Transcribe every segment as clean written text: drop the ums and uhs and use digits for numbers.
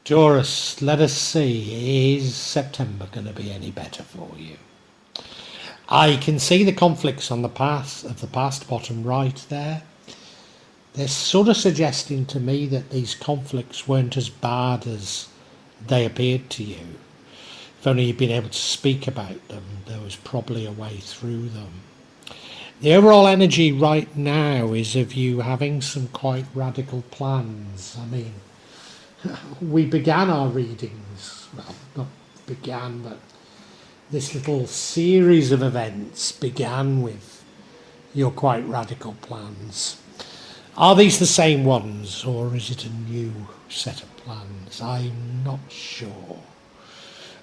Taurus, let us see, is September going to be any better for you? I can see the conflicts on the past, bottom right there. They're sort of suggesting to me that these conflicts weren't as bad as they appeared to you. If only you'd been able to speak about them, there was probably a way through them. The overall energy right now is of you having some quite radical plans. I mean, we began our readings, well, not began, but this little series of events began with your quite radical plans. Are these the same ones, or is it a new set of plans? I'm not sure.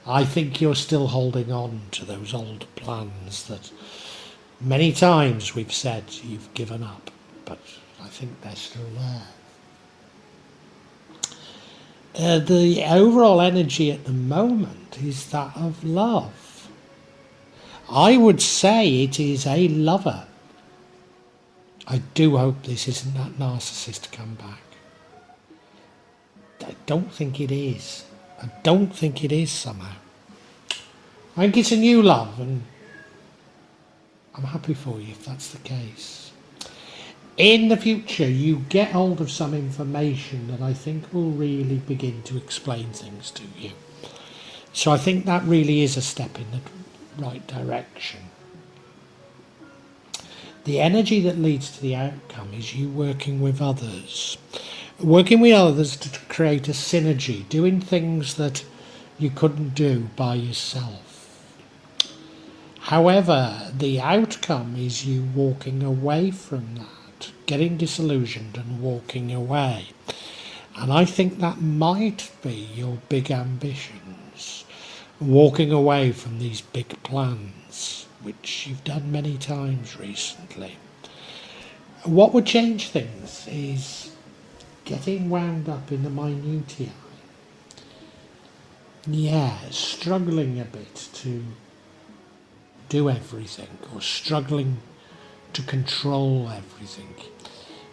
I think you're still holding on to those old plans that many times we've said you've given up, but I think they're still there. The overall energy at the moment is that of love. I would say it is a lover. I do hope this isn't that narcissist come back. I don't think it is. I don't think it is somehow. I think it's a new love, and I'm happy for you if that's the case. In the future, you get hold of some information that I think will really begin to explain things to you. So I think that really is a step in the right direction. The energy that leads to the outcome is you working with others. Working with others to create a synergy, doing things that you couldn't do by yourself. However, the outcome is you walking away from that, getting disillusioned and walking away. And I think that might be your big ambitions, walking away from these big plans, which you've done many times recently. What would change things is getting wound up in the minutiae. Yeah, struggling a bit to do everything, or struggling to control everything.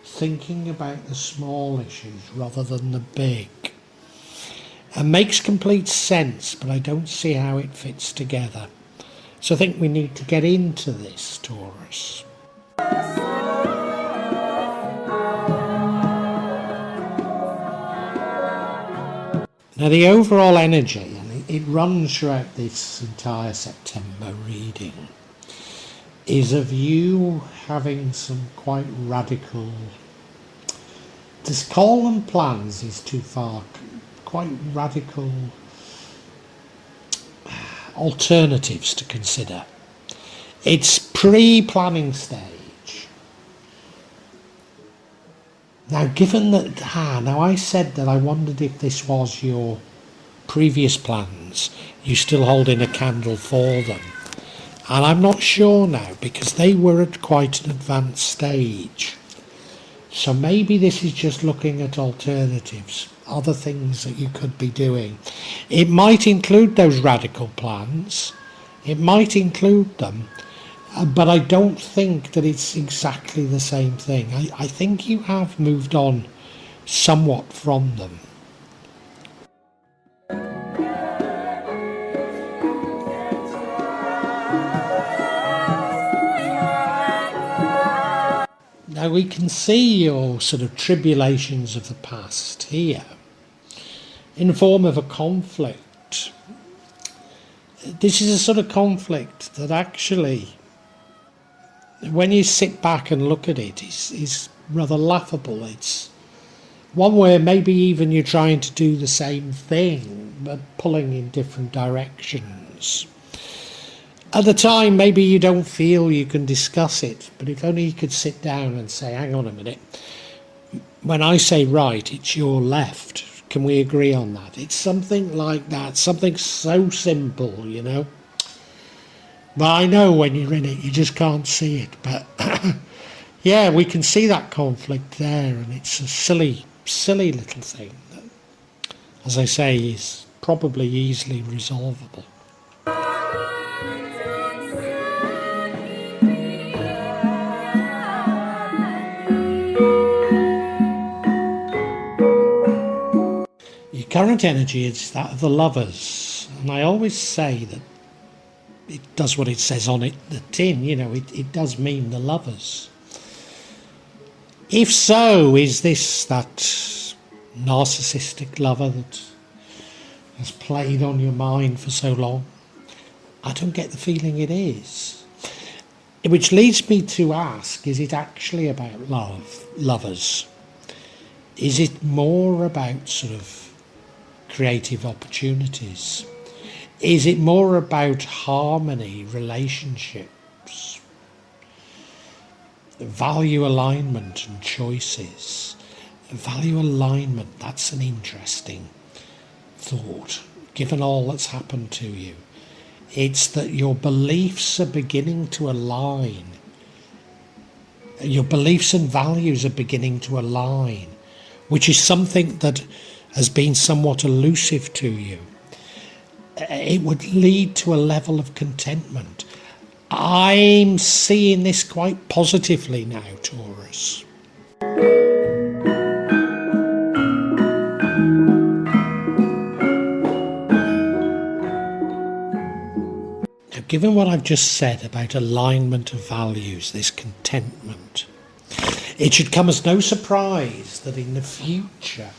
Thinking about the small issues rather than the big. It makes complete sense, but I don't see how it fits together. So I think we need to get into this, Taurus. Now the overall energy, and it runs throughout this entire September reading, is of you having some quite radical, to call them plans is too far, quite radical alternatives to consider. It's pre-planning stage. Now given that, now I said that I wondered if this was your previous plans, you still holding a candle for them. And I'm not sure now, because they were at quite an advanced stage. So maybe this is just looking at alternatives, other things that you could be doing. It might include those radical plans. It might include them. But I don't think that it's exactly the same thing. I think you have moved on somewhat from them. Now we can see your sort of tribulations of the past here in the form of a conflict. This is a sort of conflict that actually, when you sit back and look at it, is rather laughable. It's one where maybe even you're trying to do the same thing, but pulling in different directions. At the time, maybe you don't feel you can discuss it, but if only you could sit down and say, hang on a minute, when I say right, it's your left. Can we agree on that? It's something like that, something so simple, you know. But I know when you're in it, you just can't see it. But yeah, we can see that conflict there, and it's a silly, silly little thing that, as I say, is probably easily resolvable. current energy is that of the Lovers, and I always say that it does what it says on it, the tin, it does mean the Lovers. If so, is this that narcissistic lover that has played on your mind for so long? I don't get the feeling it is. Which leads me to ask, is it actually about lovers? Is it more about sort of creative opportunities? Is it more about harmony, relationships, value alignment and choices? Value alignment, that's an interesting thought, given all that's happened to you. It's that your beliefs are beginning to align. Your beliefs and values are beginning to align, which is something that has been somewhat elusive to you. It would lead to a level of contentment. I'm seeing this quite positively now, Taurus. Given what I've just said about alignment of values, this contentment, it should come as no surprise that in the future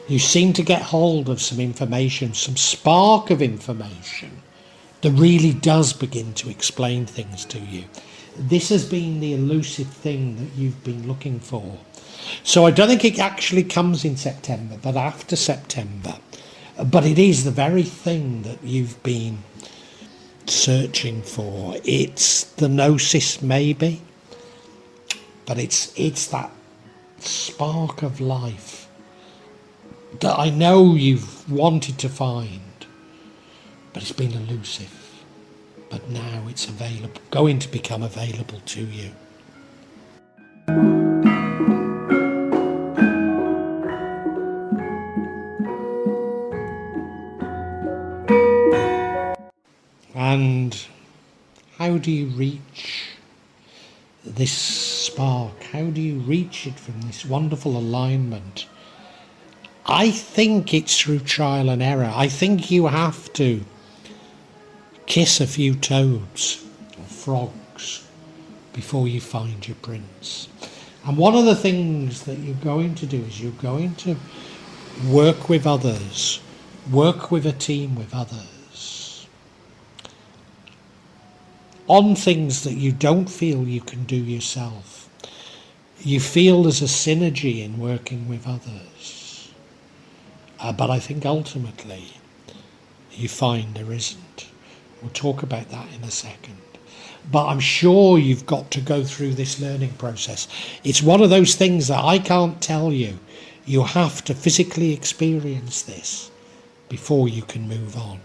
you seem to get hold of some information, some spark of information that really does begin to explain things to you. This has been the elusive thing that you've been looking for. So I don't think it actually comes in September, but after September. But it is the very thing that you've been searching for. It's the gnosis, maybe, but it's that spark of life that I know you've wanted to find, but it's been elusive. But now it's available, going to become available to you. And how do you reach this spark? How do you reach it from this wonderful alignment? I think it's through trial and error. I think you have to kiss a few toads or frogs before you find your prince. And one of the things that you're going to do is you're going to work with others, work with a team with others, on things that you don't feel you can do yourself. You feel there's a synergy in working with others. But I think ultimately you find there isn't. We'll talk about that in a second. But I'm sure you've got to go through this learning process. It's one of those things that I can't tell you. You have to physically experience this before you can move on.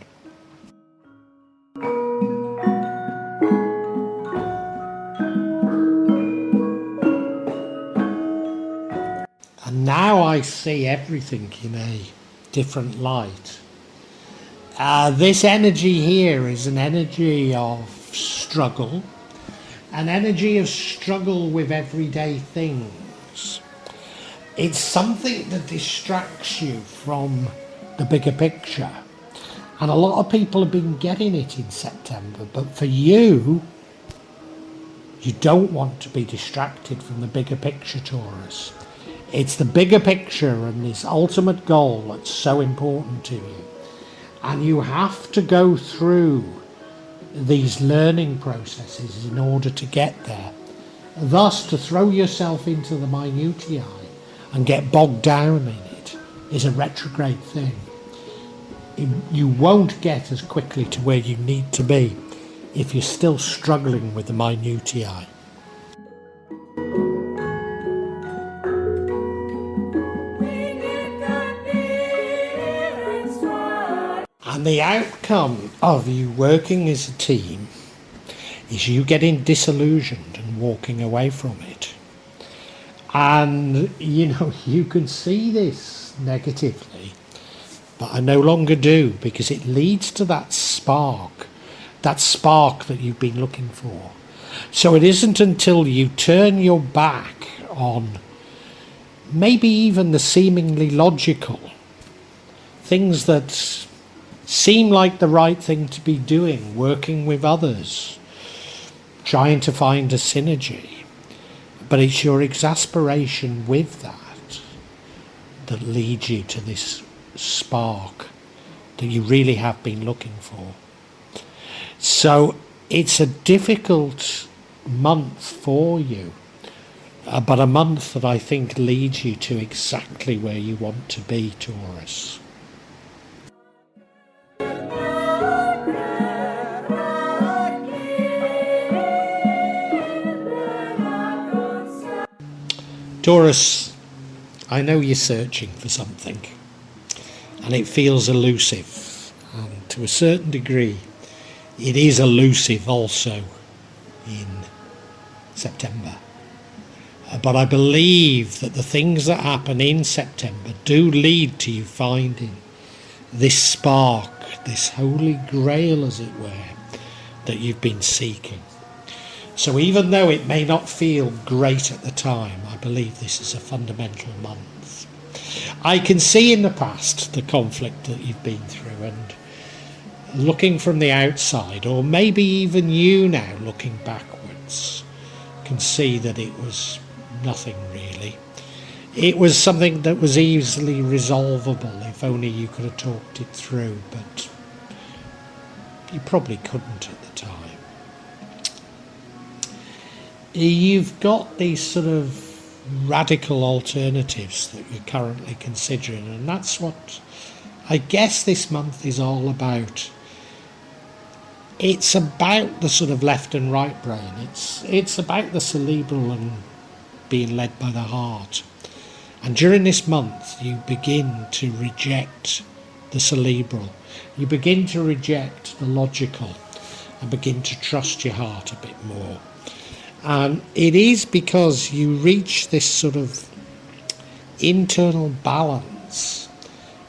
And now I see everything in a different light. This energy here is an energy of struggle, an energy of struggle with everyday things. It's something that distracts you from the bigger picture. And a lot of people have been getting it in September, but for you, you don't want to be distracted from the bigger picture, Taurus. It's the bigger picture and this ultimate goal that's so important to you. And you have to go through these learning processes in order to get there. Thus, to throw yourself into the minutiae and get bogged down in it is a retrograde thing. You won't get as quickly to where you need to be if you're still struggling with the minutiae. And the outcome of you working as a team is you getting disillusioned and walking away from it. And, you can see this negatively, but I no longer do, because it leads to that spark that you've been looking for. So it isn't until you turn your back on maybe even the seemingly logical things that seem like the right thing to be doing, working with others, trying to find a synergy. But it's your exasperation with that that leads you to this spark that you really have been looking for. So it's a difficult month for you, but a month that I think leads you to exactly where you want to be, Taurus. Taurus, I know you're searching for something, and it feels elusive, and to a certain degree it is elusive also in September. But I believe that the things that happen in September do lead to you finding this spark, this holy grail, as it were, that you've been seeking. So even though it may not feel great at the time, I believe this is a fundamental month. I can see in the past the conflict that you've been through, and looking from the outside, or maybe even you now looking backwards, can see that it was nothing really. It was something that was easily resolvable if only you could have talked it through, but you probably couldn't at the time. You've got these sort of radical alternatives that you're currently considering, and that's what I guess this month is all about. It's about the sort of left and right brain. It's about the cerebral and being led by the heart. And during this month, you begin to reject the cerebral. You begin to reject the logical and begin to trust your heart a bit more. And it is because you reach this sort of internal balance,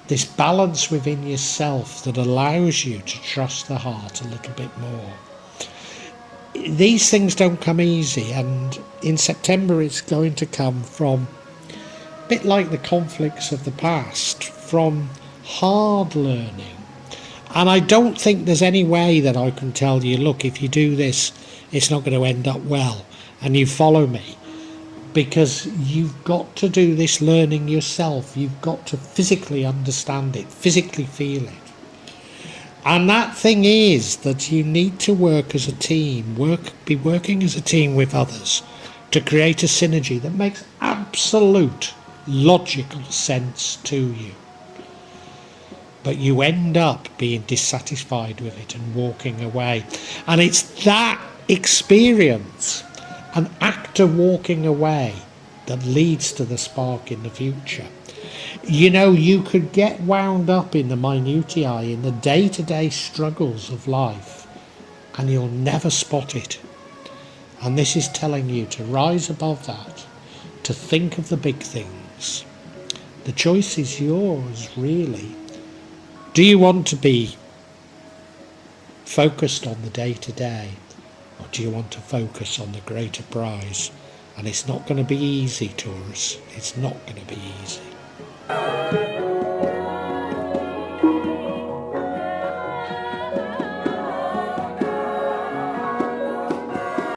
this balance within yourself that allows you to trust the heart a little bit more. These things don't come easy, and in September it's going to come from, a bit like the conflicts of the past, from hard learning. And I don't think there's any way that I can tell you, look, if you do this, it's not going to end up well, and you follow me. Because you've got to do this learning yourself. You've got to physically understand it, physically feel it. And that thing is that you need to work as a team, be working as a team with others to create a synergy that makes absolute logical sense to you. But you end up being dissatisfied with it and walking away. And it's that experience, an act of walking away, that leads to the spark in the future. You know, you could get wound up in the minutiae, in the day-to-day struggles of life, and you'll never spot it. And this is telling you to rise above that, to think of the big things. The choice is yours, really. Do you want to be focused on the day-to-day, or do you want to focus on the greater prize? And it's not going to be easy, Taurus. It's not going to be easy.